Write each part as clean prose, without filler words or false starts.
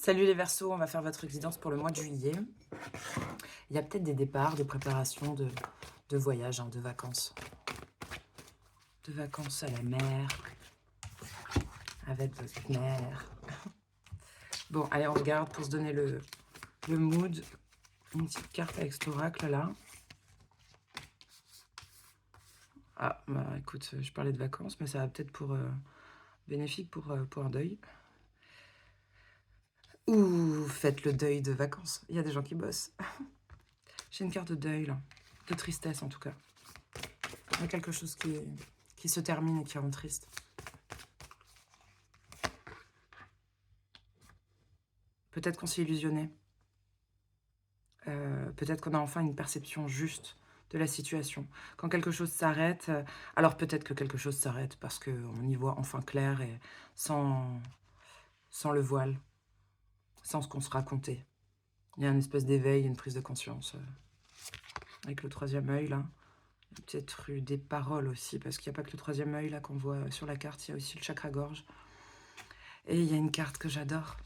Salut les Verseaux, on va faire votre guidance pour le mois de juillet. Il y a peut-être des départs, des préparations de voyage, de vacances. De vacances à la mer, avec votre mère. Bon, allez, on regarde pour se donner le mood. Une petite carte avec cet oracle là. Ah, bah écoute, je parlais de vacances, mais ça va peut-être pour bénéfique pour un deuil. Ou faites le deuil de vacances. Il y a des gens qui bossent. J'ai une carte de deuil là, de tristesse en tout cas. Il y a quelque chose qui se termine et qui rend triste. Peut-être qu'on s'est illusionné. Peut-être qu'on a enfin une perception juste de la situation. Quand quelque chose s'arrête, alors peut-être que quelque chose s'arrête parce qu'on y voit enfin clair et sans le voile, sans ce qu'on se racontait. Il y a une espèce d'éveil, une prise de conscience. Avec le troisième œil, là. Il y a peut-être eu des paroles aussi, parce qu'il n'y a pas que le troisième œil, là, qu'on voit sur la carte. Il y a aussi le chakra-gorge. Et il y a une carte que j'adore.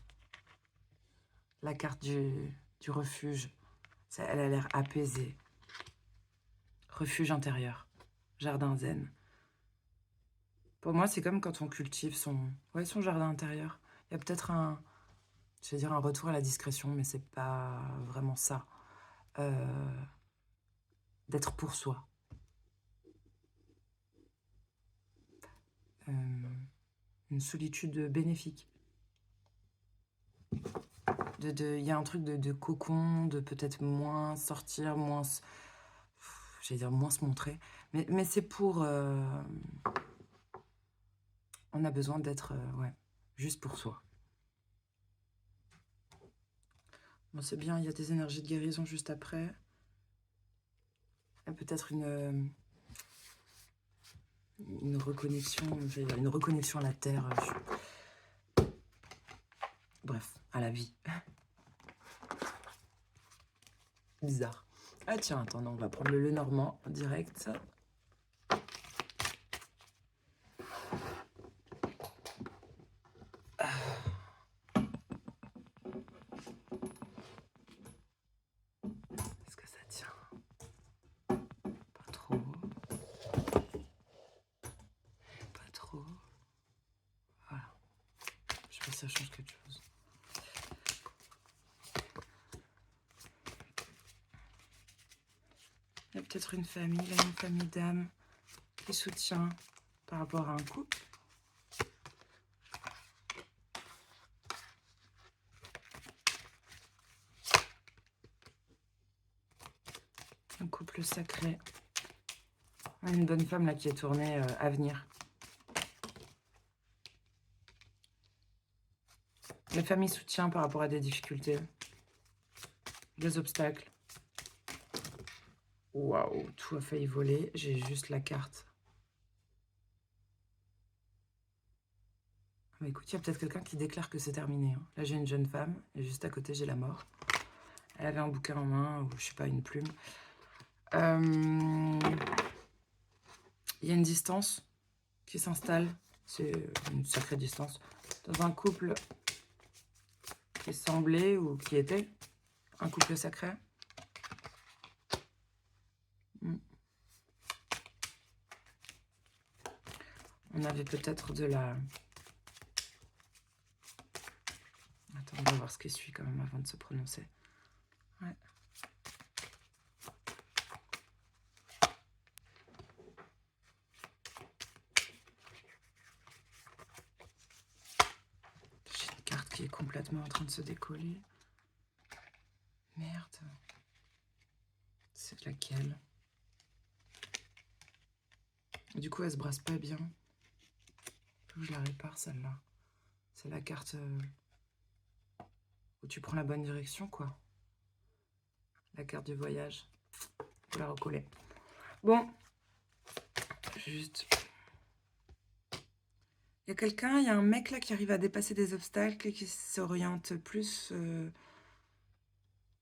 La carte du refuge. Elle a l'air apaisée. Refuge intérieur. Jardin zen. Pour moi, c'est comme quand on cultive son jardin intérieur. Il y a peut-être un retour à la discrétion, mais c'est pas vraiment ça. D'être pour soi. Une solitude bénéfique. Il y a un truc de cocon, de peut-être moins sortir, moins se montrer. Mais c'est pour... on a besoin d'être, juste pour soi. Bon, c'est bien, il y a des énergies de guérison juste après. Il y a peut-être une reconnexion, une reconnexion à la terre. Bref, à la vie. Bizarre. Ah tiens, attends, non, on va prendre le Lenormand direct. Est-ce que ça tient? Pas trop. Pas trop. Voilà. Je sais pas si ça change quelque chose. Il y a peut-être une famille, là, une famille d'âmes qui soutient par rapport à un couple. Un couple sacré. Une bonne femme là qui est tournée à venir. La famille soutient par rapport à des difficultés, des obstacles. Waouh, tout a failli voler. J'ai juste la carte. Mais écoute, il y a peut-être quelqu'un qui déclare que c'est terminé. Hein. Là, j'ai une jeune femme et juste à côté, j'ai la mort. Elle avait un bouquin en main ou je sais pas, une plume. Il y a une distance qui s'installe. C'est une sacrée distance. Dans un couple qui semblait ou qui était un couple sacré. On avait peut-être de la... Attends, on va voir ce qui suit quand même avant de se prononcer. Ouais. J'ai une carte qui est complètement en train de se décoller. Merde. C'est laquelle? Du coup, elle se brasse pas bien. Faut que je la répare, celle-là. C'est la carte où tu prends la bonne direction, quoi. La carte du voyage. Faut la recoller. Bon. Juste... Il y a quelqu'un, il y a un mec là qui arrive à dépasser des obstacles et qui s'oriente plus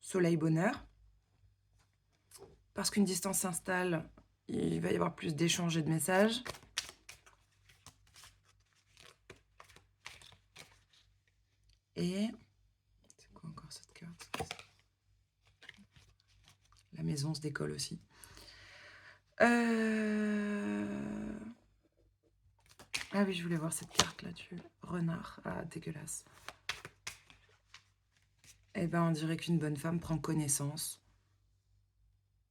soleil-bonheur. Parce qu'une distance s'installe, il va y avoir plus d'échanges et de messages. Et les 11 d'école aussi. Euh, Ah oui, je voulais voir cette carte là-dessus. Renard. Ah, dégueulasse. Eh ben, on dirait qu'une bonne femme prend connaissance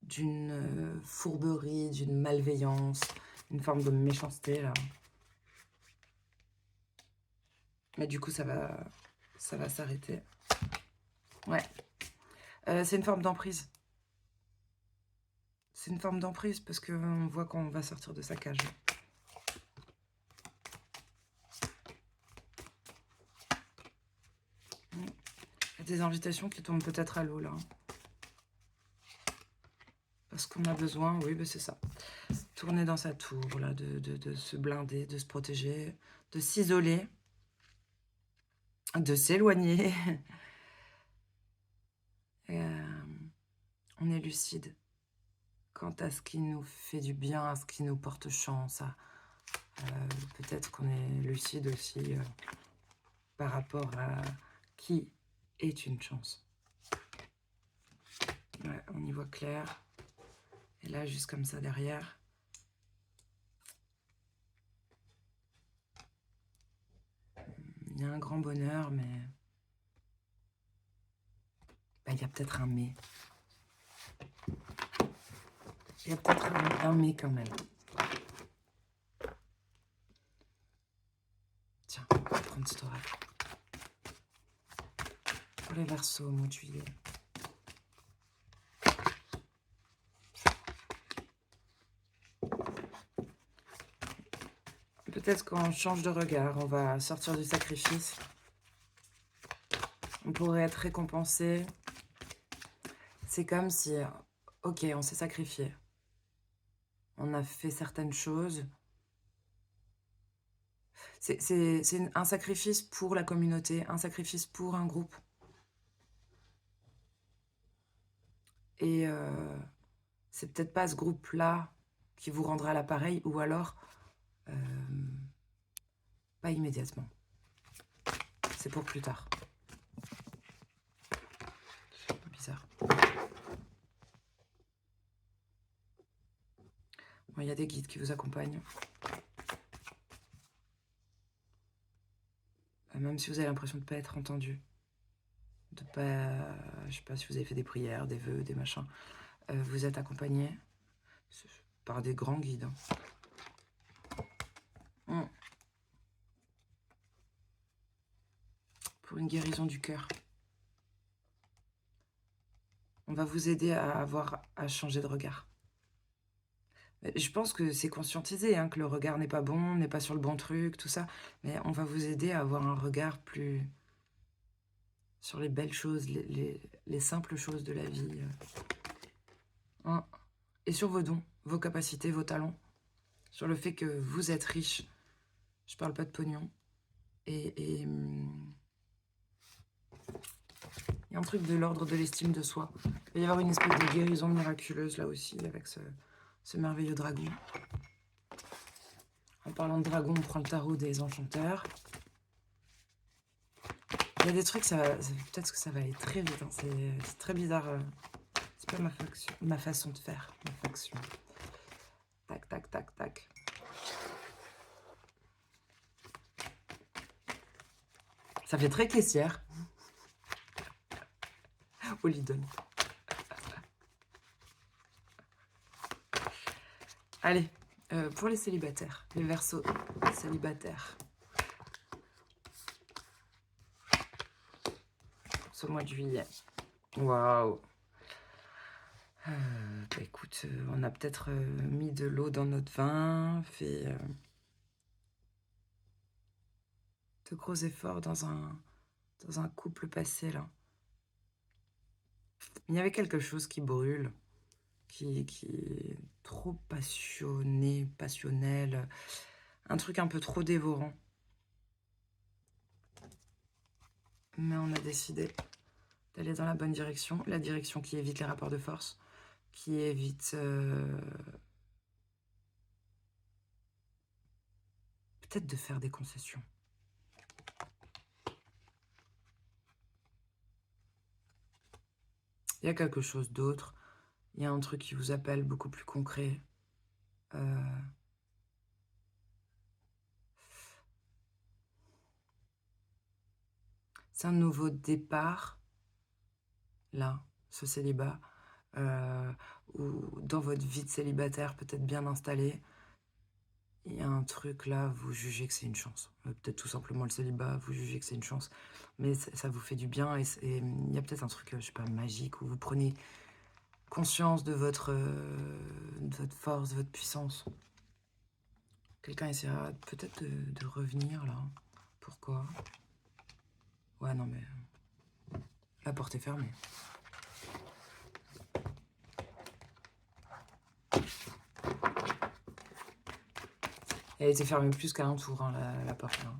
d'une fourberie, d'une malveillance, une forme de méchanceté, là. Mais du coup, ça va s'arrêter. Ouais. C'est une forme d'emprise. C'est une forme d'emprise parce qu'on voit qu'on va sortir de sa cage. Il y a des invitations qui tombent peut-être à l'eau, là. Parce qu'on a besoin, oui, ben c'est ça. Tourner dans sa tour, là, de se blinder, de se protéger, de s'isoler, de s'éloigner. On est lucide quant à ce qui nous fait du bien, à ce qui nous porte chance. Peut-être qu'on est lucide aussi par rapport à qui est une chance. Ouais, on y voit clair. Et là, juste comme ça derrière. Il y a un grand bonheur, mais bah, il y a peut-être un mais. Il y a peut-être un mais quand même. Tiens, on va prendre cet oracle. Pour les Verseaux au mois de juillet. Peut-être qu'on change de regard, on va sortir du sacrifice. On pourrait être récompensé. C'est comme si, ok, on s'est sacrifié. On a fait certaines choses. C'est un sacrifice pour la communauté, un sacrifice pour un groupe. Et c'est peut-être pas ce groupe-là qui vous rendra l'appareil, ou alors pas immédiatement. C'est pour plus tard. C'est un peu bizarre. Bon, il y a des guides qui vous accompagnent. Même si vous avez l'impression de ne pas être entendu. De pas... Je sais pas si vous avez fait des prières, des vœux, des machins. Vous êtes accompagné par des grands guides. Pour une guérison du cœur. On va vous aider à changer de regard. Je pense que c'est conscientisé, hein, que le regard n'est pas bon, n'est pas sur le bon truc, tout ça. Mais on va vous aider à avoir un regard plus sur les belles choses, les simples choses de la vie. Hein. Et sur vos dons, vos capacités, vos talents. Sur le fait que vous êtes riche. Je parle pas de pognon. Et il y a un truc de l'ordre de l'estime de soi. Il va y avoir une espèce de guérison miraculeuse là aussi avec ce merveilleux dragon. En parlant de dragon, on prend le tarot des enchanteurs. Il y a des trucs, peut-être que ça va aller très vite. Hein. C'est très bizarre. C'est pas ma façon de faire. Ma faction. Tac, tac, tac, tac. Ça fait très caissière. Au Lidl. Allez, pour les célibataires, les Verseaux célibataires. Ce mois de juillet. Waouh. Bah écoute, on a peut-être mis de l'eau dans notre vin, fait de gros efforts dans un couple passé là. Il y avait quelque chose qui brûle, qui est trop passionné, passionnel, un truc un peu trop dévorant. Mais on a décidé d'aller dans la bonne direction, la direction qui évite les rapports de force, qui évite peut-être de faire des concessions. Il y a quelque chose d'autre. Il y a un truc qui vous appelle beaucoup plus concret. C'est un nouveau départ, là, ce célibat, ou dans votre vie de célibataire peut-être bien installée. Il y a un truc là, vous jugez que c'est une chance. Peut-être tout simplement le célibat, vous jugez que c'est une chance. Mais ça vous fait du bien et il y a peut-être un truc, je sais pas, magique, où vous prenez conscience de votre force, de votre puissance. Quelqu'un essaiera peut-être de revenir là. Pourquoi? Ouais, non mais la porte est fermée. Elle était fermée plus qu'à un tour, hein, la porte là.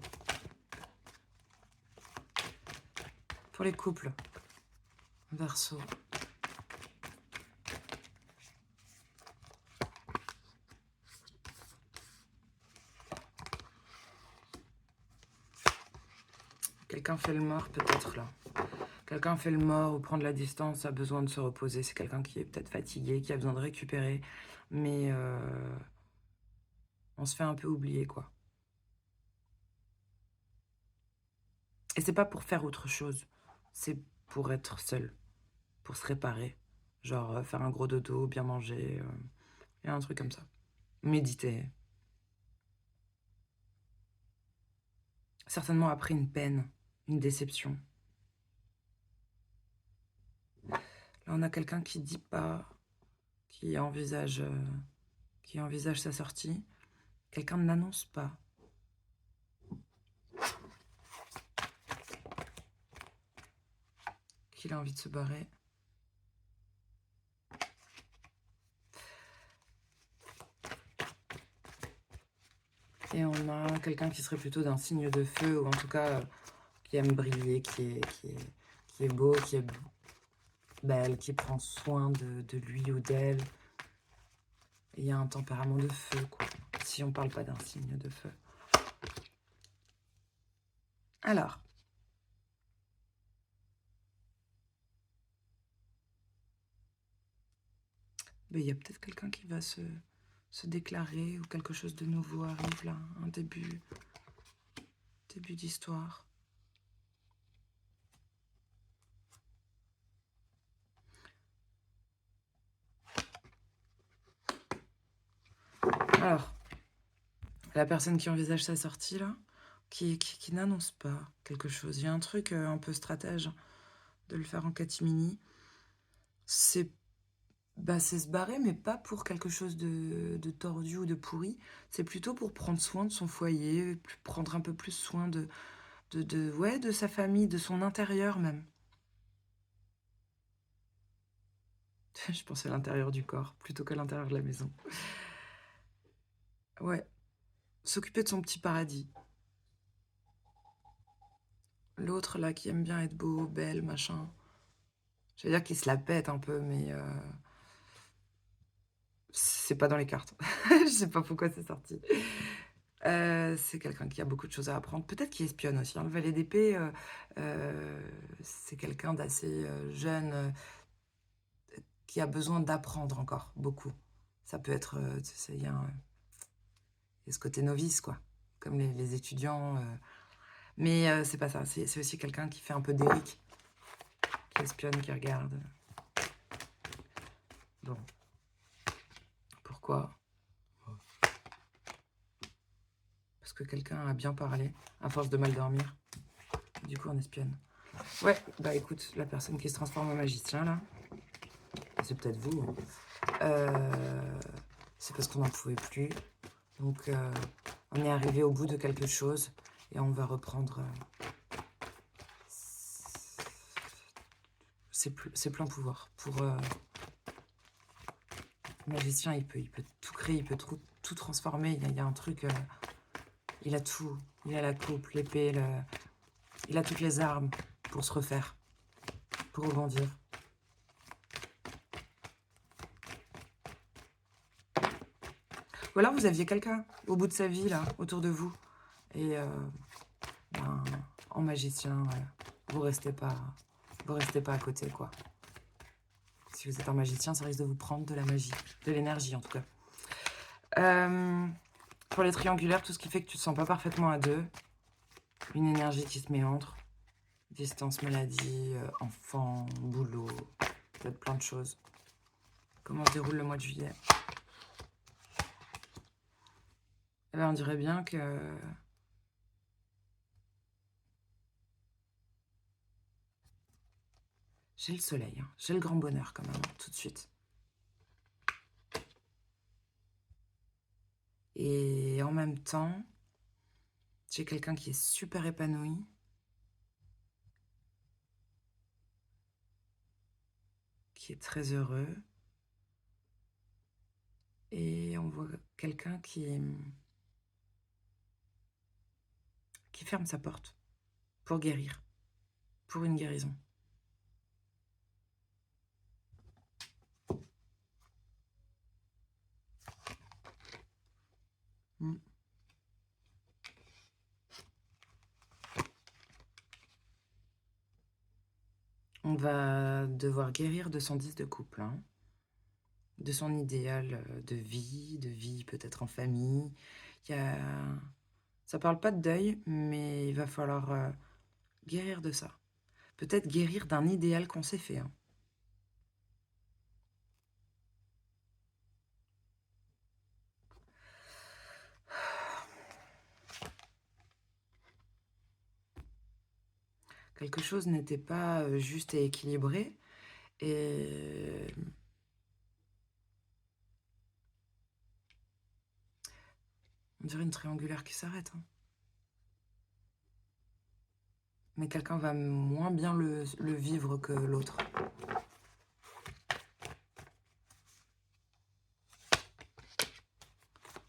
Pour les couples, Verseau. Quelqu'un fait le mort peut-être là. Quelqu'un fait le mort ou prendre la distance, a besoin de se reposer. C'est quelqu'un qui est peut-être fatigué, qui a besoin de récupérer. Mais on se fait un peu oublier, quoi. Et c'est pas pour faire autre chose. C'est pour être seul. Pour se réparer. Genre faire un gros dodo, bien manger. Et un truc comme ça. Méditer. Certainement après une peine, une déception. Là, on a quelqu'un qui dit pas, qui envisage sa sortie. Quelqu'un n'annonce pas. Qu'il a envie de se barrer. Et on a quelqu'un qui serait plutôt d'un signe de feu, ou en tout cas qui aime briller, qui est beau, qui est belle, qui prend soin de lui ou d'elle. Il y a un tempérament de feu, quoi, si on parle pas d'un signe de feu. Alors, ben, il y a peut-être quelqu'un qui va se déclarer, ou quelque chose de nouveau arrive là, un début d'histoire. Alors, la personne qui envisage sa sortie là, qui n'annonce pas quelque chose. Il y a un truc un peu stratège de le faire en catimini. C'est se barrer, mais pas pour quelque chose de tordu ou de pourri. C'est plutôt pour prendre soin de son foyer, prendre un peu plus soin ouais, de sa famille, de son intérieur même. Je pensais à l'intérieur du corps, plutôt qu'à l'intérieur de la maison. Ouais, s'occuper de son petit paradis. L'autre, là, qui aime bien être beau, belle, machin. Je veux dire qu'il se la pète un peu, mais c'est pas dans les cartes. Je sais pas pourquoi c'est sorti. C'est quelqu'un qui a beaucoup de choses à apprendre. Peut-être qu'il espionne aussi, hein. Le valet d'épée, c'est quelqu'un d'assez jeune, qui a besoin d'apprendre encore beaucoup. Ça peut être, il y a ce côté novice, quoi, comme les étudiants. Mais c'est pas ça, c'est aussi quelqu'un qui fait un peu d'Éric, qui espionne, qui regarde. Bon. Pourquoi? Parce que quelqu'un a bien parlé, à force de mal dormir. Du coup, on espionne. Ouais, bah écoute, la personne qui se transforme en magicien, là, c'est peut-être vous, hein. C'est parce qu'on n'en pouvait plus. Donc, on est arrivé au bout de quelque chose et on va reprendre ses pleins pouvoirs. Pour le magicien, il peut tout créer, il peut tout transformer. Il y a un truc, il a tout. Il a la coupe, l'épée, il a toutes les armes pour se refaire, pour rebondir. Ou alors vous aviez quelqu'un au bout de sa vie, là, autour de vous. Et ben, en magicien, vous restez pas à côté, quoi. Si vous êtes un magicien, ça risque de vous prendre de la magie, de l'énergie en tout cas. Pour les triangulaires, tout ce qui fait que tu te sens pas parfaitement à deux, une énergie qui se méandre, distance, maladie, enfant, boulot, peut-être plein de choses. Comment se déroule le mois de juillet? Eh ben, on dirait bien que j'ai le soleil, hein. J'ai le grand bonheur quand même, tout de suite. Et en même temps, j'ai quelqu'un qui est super épanoui, qui est très heureux. Et on voit quelqu'un qui ferme sa porte pour guérir, pour une guérison. Mm. On va devoir guérir de son 10 de couple, hein, de son idéal de vie peut-être en famille. Il y a... Ça parle pas de deuil, mais il va falloir guérir de ça. Peut-être guérir d'un idéal qu'on s'est fait, hein. Quelque chose n'était pas juste et équilibré. Et on dirait une triangulaire qui s'arrête, hein. Mais quelqu'un va moins bien le vivre que l'autre.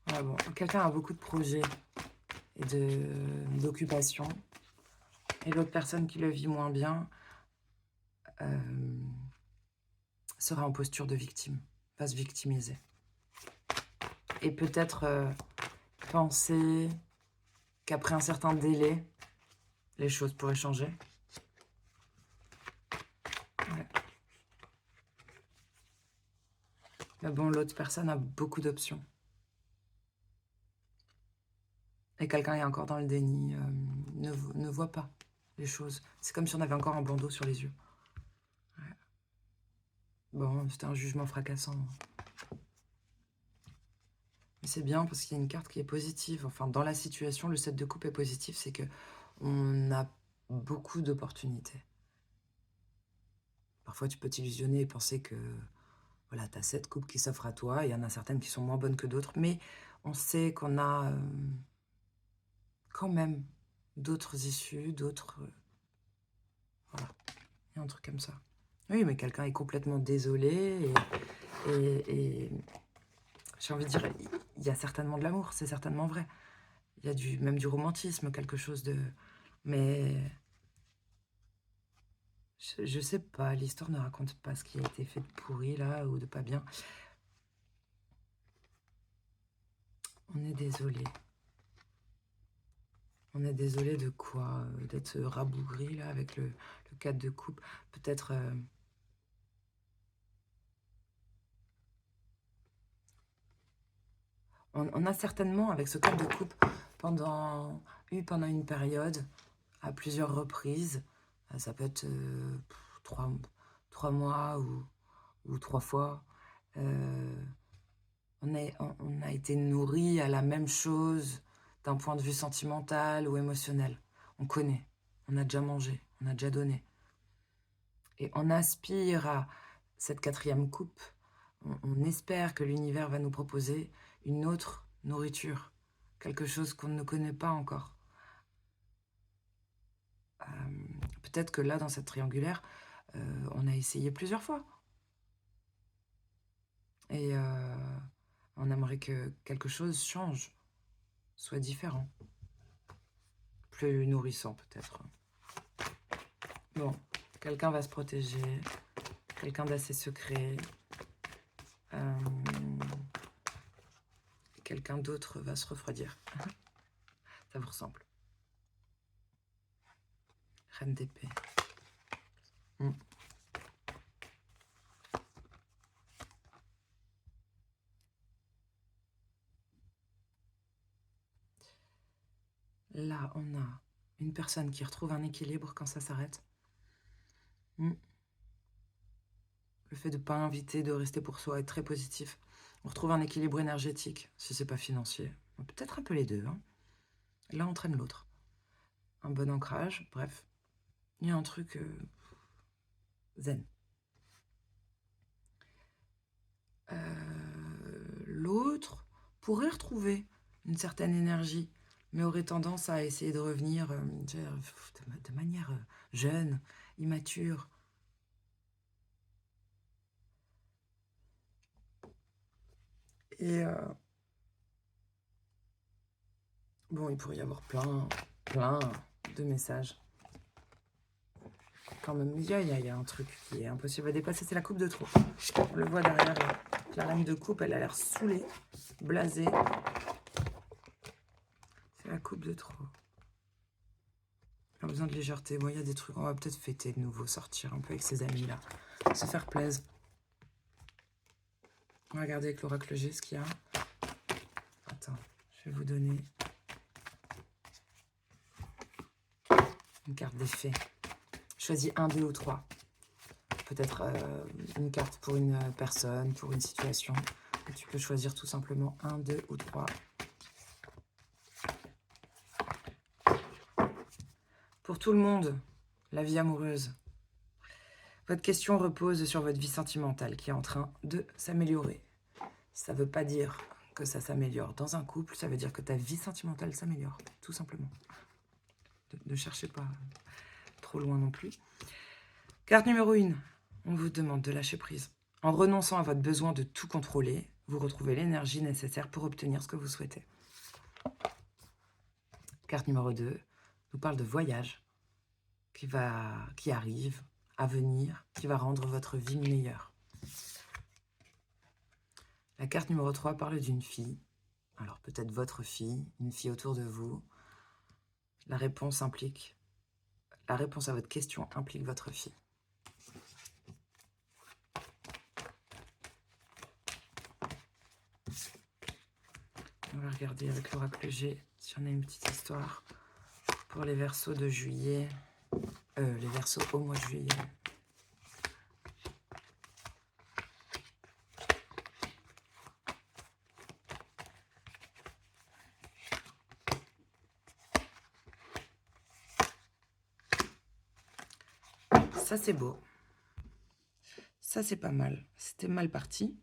Ah bon, quelqu'un a beaucoup de projets et d'occupations. Et l'autre personne qui le vit moins bien sera en posture de victime, va se victimiser. Et peut-être penser qu'après un certain délai, les choses pourraient changer. Ouais. Mais bon, l'autre personne a beaucoup d'options. Et quelqu'un est encore dans le déni, ne voit pas les choses. C'est comme si on avait encore un bandeau sur les yeux. Ouais. Bon, c'était un jugement fracassant. Mais c'est bien parce qu'il y a une carte qui est positive. Enfin, dans la situation, le 7 de coupe est positif, c'est que on a beaucoup d'opportunités. Parfois, tu peux t'illusionner et penser que voilà, tu as 7 coupes qui s'offrent à toi. Il y en a certaines qui sont moins bonnes que d'autres, mais on sait qu'on a quand même d'autres issues, d'autres... voilà, il y a un truc comme ça. Oui, mais quelqu'un est complètement désolé et j'ai envie de dire, il y a certainement de l'amour, c'est certainement vrai. Il y a même du romantisme, quelque chose de... Mais je sais pas, l'histoire ne raconte pas ce qui a été fait de pourri, là, ou de pas bien. On est désolé. On est désolé de quoi? D'être rabougri, là, avec le 4 de coupe. Peut-être... on a certainement, avec ce 4 de coupe, pendant une période, à plusieurs reprises, ça peut être 3 mois ou 3 fois, on a été nourri à la même chose d'un point de vue sentimental ou émotionnel. On connaît, on a déjà mangé, on a déjà donné. Et on aspire à cette 4e coupe. On espère que l'univers va nous proposer une autre nourriture, quelque chose qu'on ne connaît pas encore. Peut-être que là, dans cette triangulaire, on a essayé plusieurs fois. Et on aimerait que quelque chose change, soit différent. Plus nourrissant, peut-être. Bon, quelqu'un va se protéger, quelqu'un d'assez secret. Quelqu'un d'autre va se refroidir. Ça vous ressemble. Reine d'épée. là, on a une personne qui retrouve un équilibre quand ça s'arrête. Le fait de ne pas inviter, de rester pour soi est très positif. On retrouve un équilibre énergétique, si c'est pas financier. Peut-être un peu les deux. Hein. L'un entraîne l'autre. Un bon ancrage, bref. Il y a un truc zen. L'autre pourrait retrouver une certaine énergie, mais aurait tendance à essayer de revenir de manière jeune, immature. Et bon, il pourrait y avoir plein de messages. Quand même, il y a un truc qui est impossible à dépasser, c'est la coupe de trop. On le voit derrière, la lame de coupe, elle a l'air saoulée, blasée. C'est la coupe de trop. On a besoin de légèreté. Bon, il y a des trucs, on va peut-être fêter de nouveau, sortir un peu avec ses amis, là. Se faire plaisir. On va regarder avec l'oracle G ce qu'il y a. Attends, je vais vous donner une carte d'effet. Choisis 1, 2 ou 3. Peut-être une carte pour une personne, pour une situation. Et tu peux choisir tout simplement 1, 2 ou 3. Pour tout le monde, la vie amoureuse. Votre question repose sur votre vie sentimentale qui est en train de s'améliorer. Ça ne veut pas dire que ça s'améliore dans un couple, ça veut dire que ta vie sentimentale s'améliore, tout simplement. Ne cherchez pas trop loin non plus. Carte numéro 1, on vous demande de lâcher prise. En renonçant à votre besoin de tout contrôler, vous retrouvez l'énergie nécessaire pour obtenir ce que vous souhaitez. Carte numéro 2 nous parle de voyage qui arrive, à venir, qui va rendre votre vie meilleure. La carte numéro 3 parle d'une fille. Alors peut-être votre fille, une fille autour de vous. La réponse à votre question implique votre fille. On va regarder avec l'oracle G si on a une petite histoire pour les Verseaux de juillet. Les Verseaux au mois de juillet. Ça, c'est beau. Ça, c'est pas mal. C'était mal parti.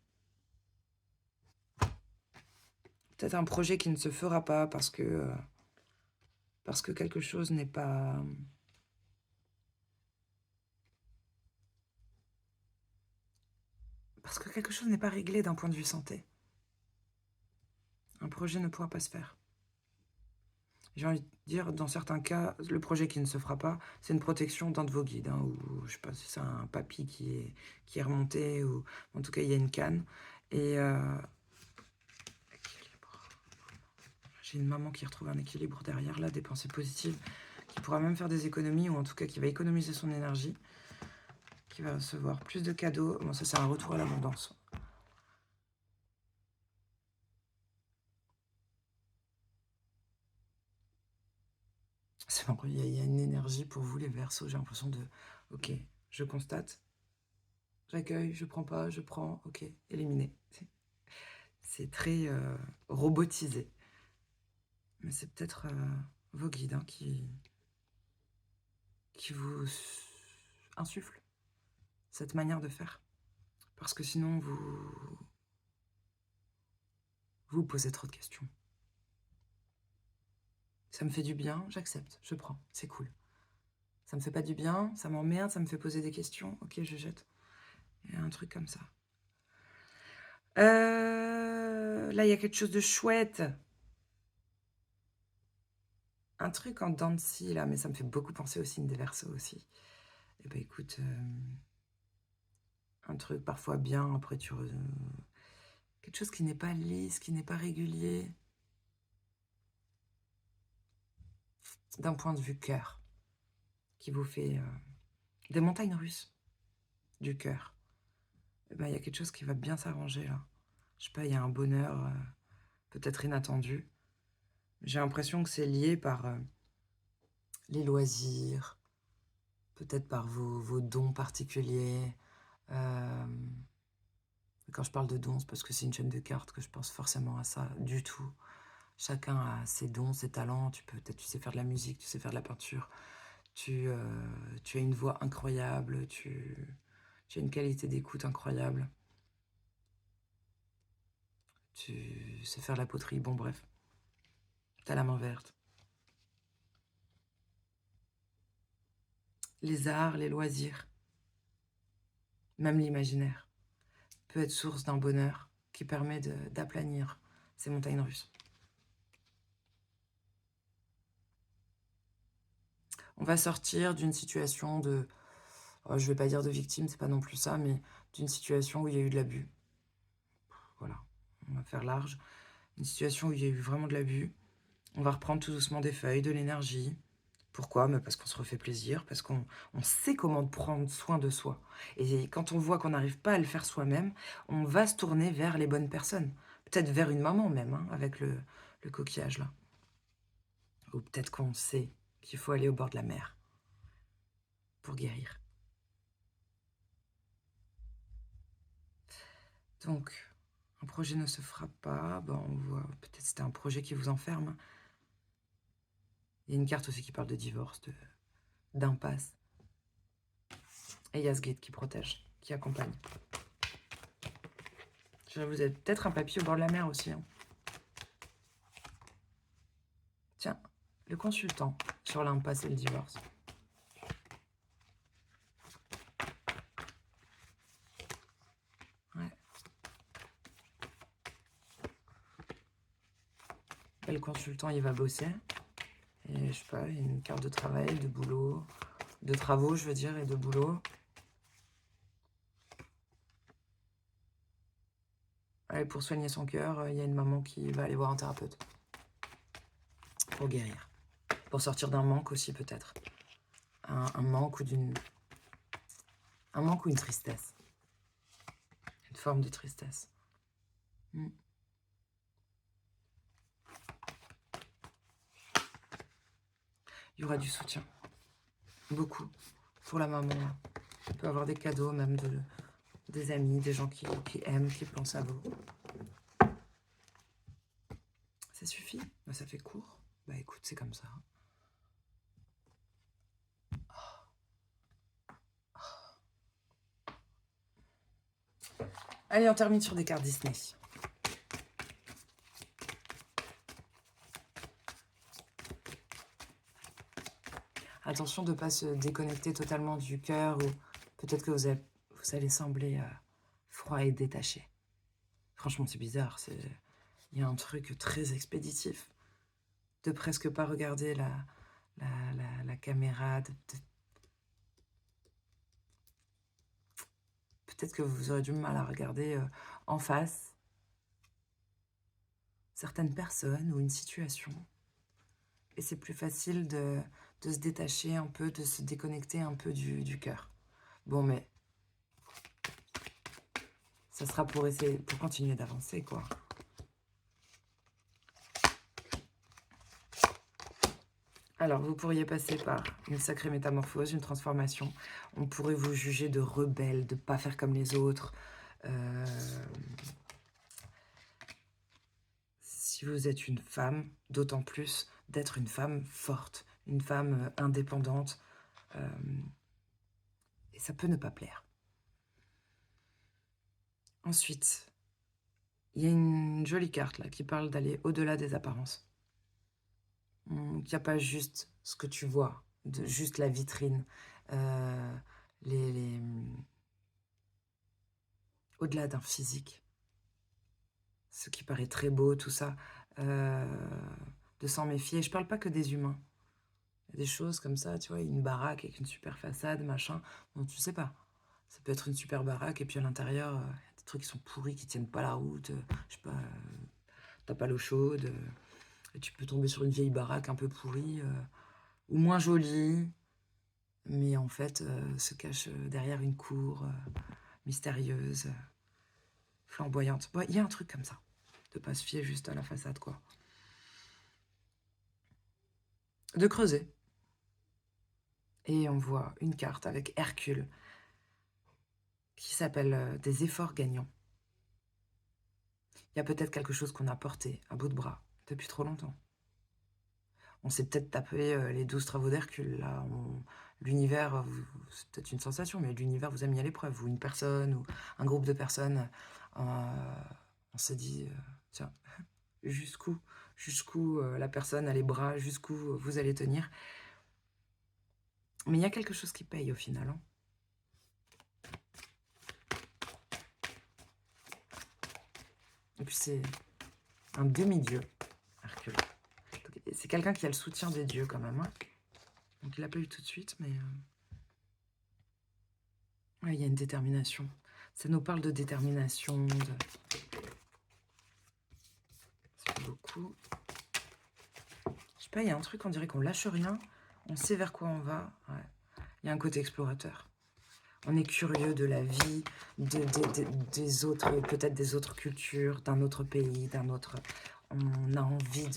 Peut-être un projet qui ne se fera pas parce que quelque chose n'est pas... Parce que quelque chose n'est pas réglé d'un point de vue santé. Un projet ne pourra pas se faire. J'ai envie de dire, dans certains cas, le projet qui ne se fera pas, c'est une protection d'un de vos guides, hein, ou je sais pas si c'est un papy qui est remonté, ou en tout cas, il y a une canne. Et j'ai une maman qui retrouve un équilibre derrière, là, des pensées positives, qui pourra même faire des économies, ou en tout cas, qui va économiser son énergie, qui va recevoir plus de cadeaux. Bon, ça, c'est un retour à l'abondance. C'est marrant, il y a une énergie pour vous, les Verseaux. J'ai l'impression de... Ok, je constate. J'accueille, je prends pas, je prends. Ok, éliminé. C'est très robotisé. Mais c'est peut-être vos guides hein, qui vous insufflent cette manière de faire. Parce que sinon, vous posez trop de questions. Ça me fait du bien, j'accepte, je prends, c'est cool. Ça me fait pas du bien, ça m'emmerde, ça me fait poser des questions, ok, je jette. Il y a un truc comme ça. Là, il y a quelque chose de chouette. Un truc en dents de scie, là, mais ça me fait beaucoup penser au signe des Verseaux aussi. Eh ben écoute, un truc parfois bien, après tu... quelque chose qui n'est pas lisse, qui n'est pas régulier. D'un point de vue cœur, qui vous fait des montagnes russes du cœur. Eh ben, il y a quelque chose qui va bien s'arranger là. Je sais pas, il y a un bonheur peut-être inattendu. J'ai l'impression que c'est lié par les loisirs, peut-être par vos dons particuliers. Quand je parle de dons, c'est parce que c'est une chaîne de cartes que je pense forcément à ça, du tout. Chacun a ses dons, ses talents. Peut-être tu sais faire de la musique, tu sais faire de la peinture, tu as une voix incroyable, tu as une qualité d'écoute incroyable, tu sais faire de la poterie, bon bref, tu as la main verte. Les arts, les loisirs, même l'imaginaire, peut être source d'un bonheur qui permet d'aplanir ces montagnes russes. On va sortir d'une situation de, oh, je vais pas dire de victime, c'est pas non plus ça, mais d'une situation où il y a eu de l'abus. Voilà, on va faire large. Une situation où il y a eu vraiment de l'abus. On va reprendre tout doucement des feuilles, de l'énergie. Pourquoi? Parce qu'on se refait plaisir, parce qu'on sait comment prendre soin de soi. Et quand on voit qu'on n'arrive pas à le faire soi-même, on va se tourner vers les bonnes personnes. Peut-être vers une maman même, hein, avec le coquillage là. Ou peut-être qu'on sait qu'il faut aller au bord de la mer pour guérir. Donc, un projet ne se fera pas. Bon, on voit, peut-être c'était un projet qui vous enferme. Il y a une carte aussi qui parle de divorce, d'impasse. Et il y a ce guide qui protège, qui accompagne. Vous êtes peut-être un papy au bord de la mer aussi. Hein. Tiens, le consultant sur l'impasse et le divorce. Ouais. Et le consultant, il va bosser. Et je sais pas, il y a une carte de travail, de boulot, de travaux, je veux dire, et de boulot. Et pour soigner son cœur, il y a une maman qui va aller voir un thérapeute. Pour guérir. Pour sortir d'un manque aussi, peut-être. Un manque ou un manque ou une tristesse. Une forme de tristesse. Il y aura du soutien. Beaucoup. Pour la maman. On peut avoir des cadeaux, même des amis, des gens qui aiment, qui pensent à vous. Ça suffit? Ça fait court. Bah écoute, c'est comme ça. Allez, on termine sur des cartes Disney. Attention de ne pas se déconnecter totalement du cœur, ou peut-être que vous allez sembler froid et détaché. Franchement, c'est bizarre. Il y a un truc très expéditif. De presque pas regarder la caméra. Peut-être que vous aurez du mal à regarder en face certaines personnes ou une situation. Et c'est plus facile de se détacher un peu, de se déconnecter un peu du cœur. Bon, mais ça sera pour continuer d'avancer, quoi. Alors, vous pourriez passer par une sacrée métamorphose, une transformation. On pourrait vous juger de rebelle, de ne pas faire comme les autres. Si vous êtes une femme, d'autant plus d'être une femme forte, une femme indépendante. Et ça peut ne pas plaire. Ensuite, il y a une jolie carte là qui parle d'aller au-delà des apparences. Il n'y a pas juste ce que tu vois, juste la vitrine, au-delà d'un physique, ce qui paraît très beau, tout ça, de s'en méfier. Je parle pas que des humains. Il y a des choses comme ça, tu vois, une baraque avec une super façade, machin, donc tu sais pas. Ça peut être une super baraque et puis à l'intérieur, il y a des trucs qui sont pourris, qui tiennent pas la route, je sais pas, t'as pas l'eau chaude, et tu peux tomber sur une vieille baraque un peu pourrie, ou moins jolie, mais en fait se cache derrière une cour mystérieuse, flamboyante. Bon, il y a un truc comme ça, de pas se fier juste à la façade, quoi. De creuser. Et on voit une carte avec Hercule qui s'appelle des efforts gagnants. Il y a peut-être quelque chose qu'on a porté à bout de bras depuis trop longtemps. On s'est peut-être tapé les 12 travaux d'Hercule. Là, l'univers, c'est peut-être une sensation, mais l'univers vous a mis à l'épreuve, ou une personne, ou un groupe de personnes. On s'est dit, tiens, jusqu'où la personne a les bras, jusqu'où vous allez tenir. Mais il y a quelque chose qui paye au final, hein. Et puis c'est un demi-dieu, Hercule. C'est quelqu'un qui a le soutien des dieux quand même, hein. Donc il l'a pas eu tout de suite, mais ouais, il y a une détermination. Ça nous parle de détermination, ça fait beaucoup. Je sais pas, il y a un truc, on dirait qu'on lâche rien, on sait vers quoi on va. Ouais. Il y a un côté explorateur. On est curieux de la vie, des autres, peut-être des autres cultures, d'un autre pays, d'un autre... On a envie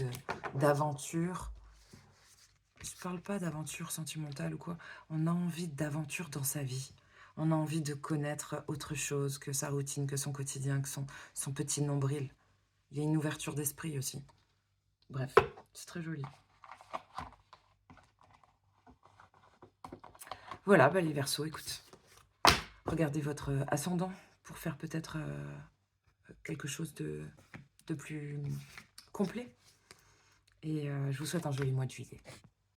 d'aventure. Je ne parle pas d'aventure sentimentale ou quoi. On a envie d'aventure dans sa vie. On a envie de connaître autre chose que sa routine, que son quotidien, que son petit nombril. Il y a une ouverture d'esprit aussi. Bref, c'est très joli. Voilà, bah les Verseaux, écoute. Regardez votre ascendant pour faire peut-être quelque chose de plus complet. Et je vous souhaite un joli mois de juillet.